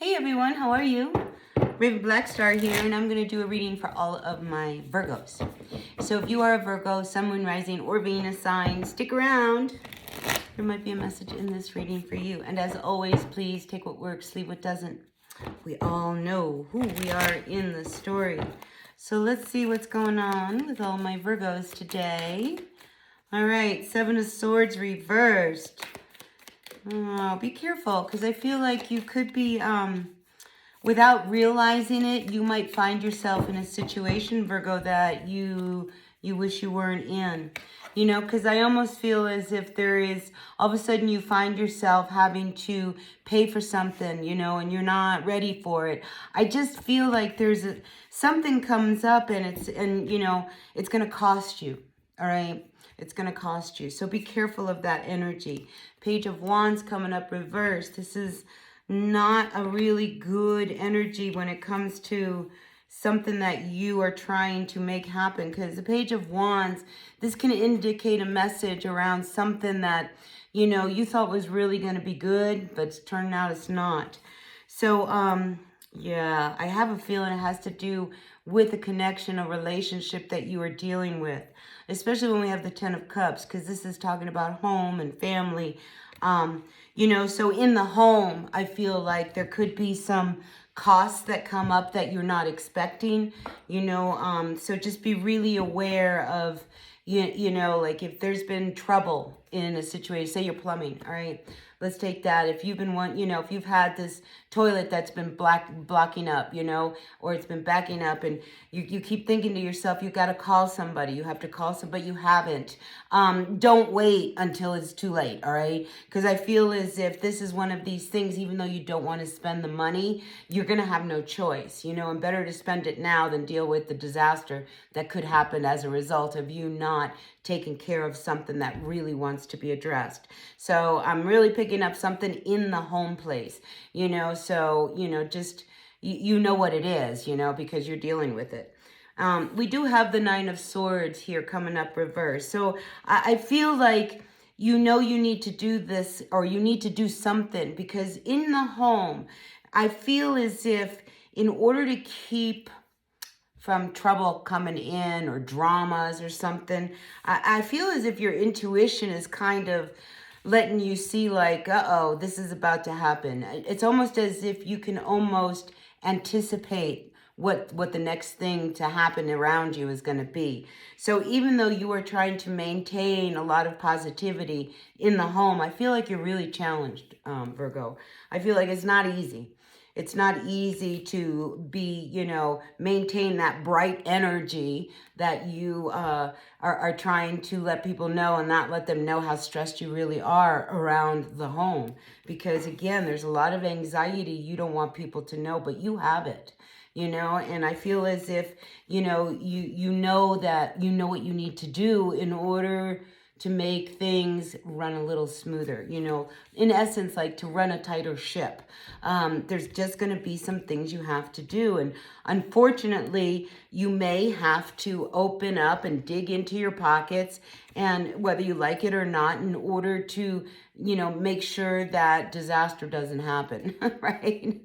Hey everyone, how are you? Raven Black Star here, and I'm going to do a reading for all of my Virgos. So if you are a Virgo, Sun, Moon, Rising, or Venus sign, stick around. There might be a message in this reading for you. And as always, please take what works, leave what doesn't. We all know who we are in the story. So let's see what's going on with all my Virgos today. All right, Seven of Swords reversed. Oh, be careful, because I feel like you could be, without realizing it, you might find yourself in a situation, Virgo, that you wish you weren't in. You know, because I almost feel as if there is, all of a sudden you find yourself having to pay for something, you know, and you're not ready for it. I just feel like something comes up and it's going to cost you, all right? It's going to cost you. So be careful of that energy. Page of Wands coming up reversed. This is not a really good energy when it comes to something that you are trying to make happen. Because the Page of Wands, this can indicate a message around something that, you know, you thought was really going to be good, but it's turning out it's not. So, yeah, I have a feeling it has to do with a connection, a relationship that you are dealing with, especially when we have the Ten of Cups, because this is talking about home and family. You know, so in the home, I feel like there could be some costs that come up that you're not expecting, you know, so just be really aware of, you know, like if there's been trouble in a situation, say you're plumbing, all right? Let's take that. If you've been if you've had this toilet that's been blocking up, you know, or it's been backing up, and you keep thinking to yourself, you got to call somebody. You have to call somebody. You haven't. Don't wait until it's too late, all right? Because I feel as if this is one of these things, even though you don't want to spend the money, you're going to have no choice, you know, and better to spend it now than deal with the disaster that could happen as a result of you not taking care of something that really wants to be addressed. So I'm really picking up something in the home place, you know, so, you know, just, you know what it is, you know, because you're dealing with it. We do have the Nine of Swords here coming up reverse. So I feel like, you know, you need to do this, or you need to do something, because in the home, I feel as if in order to keep from trouble coming in or dramas or something, I feel as if your intuition is kind of letting you see like, uh-oh, this is about to happen. It's almost as if you can almost anticipate what the next thing to happen around you is going to be. So even though you are trying to maintain a lot of positivity in the home, I feel like you're really challenged, Virgo. I feel like it's not easy. It's not easy to be, you know, maintain that bright energy that you are trying to let people know, and not let them know how stressed you really are around the home. Because again, there's a lot of anxiety you don't want people to know, but you have it, you know. And I feel as if, you know, you know that you know what you need to do in order to make things run a little smoother, you know, in essence, like to run a tighter ship. There's just going to be some things you have to do. And unfortunately, you may have to open up and dig into your pockets, and whether you like it or not, in order to, you know, make sure that disaster doesn't happen, right?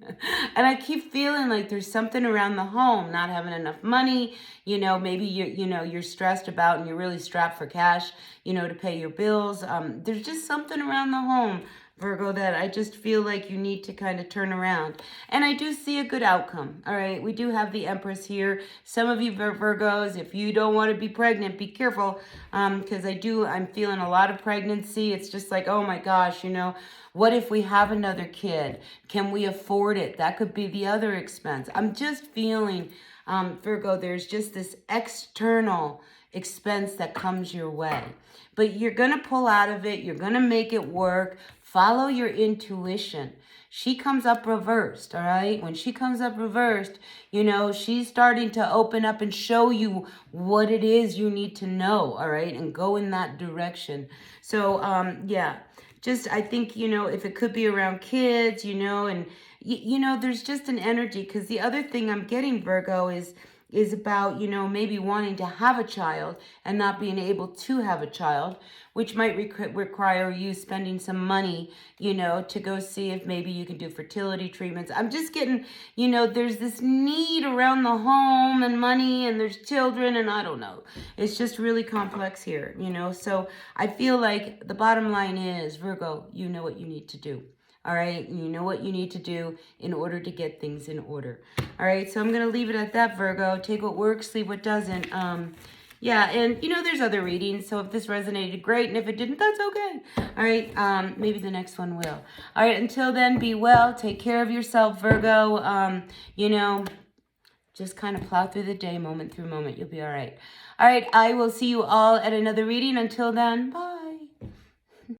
And I keep feeling like there's something around the home, not having enough money, you know, maybe you're stressed about, and you're really strapped for cash, you know, to pay your bills. There's just something around the home, Virgo, that I just feel like you need to kind of turn around. And I do see a good outcome, all right? We do have the Empress here. Some of you Virgos, if you don't want to be pregnant, be careful, because I'm feeling a lot of pregnancy. It's just like, oh my gosh, you know, what if we have another kid? Can we afford it? That could be the other expense. I'm just feeling, Virgo, there's just this external expense that comes your way. But you're going to pull out of it. You're going to make it work. Follow your intuition. She comes up reversed, all right? When she comes up reversed, you know, she's starting to open up and show you what it is you need to know, all right? And go in that direction. So, yeah, just, I think, you know, if it could be around kids, you know, and, you know, there's just an energy. Because the other thing I'm getting, Virgo, is is about, you know, maybe wanting to have a child and not being able to have a child, which might require you spending some money, you know, to go see if maybe you can do fertility treatments. I'm just getting, you know, there's this need around the home and money and there's children and I don't know. It's just really complex here, you know. So I feel like the bottom line is, Virgo, you know what you need to do. All right, you know what you need to do in order to get things in order. All right, so I'm going to leave it at that, Virgo. Take what works, leave what doesn't. Yeah, and you know, there's other readings, so if this resonated, great, and if it didn't, that's okay. All right, maybe the next one will. All right, until then, be well, take care of yourself, Virgo. You know, just kind of plow through the day, moment through moment. You'll be all right. All right, I will see you all at another reading. Until then, bye.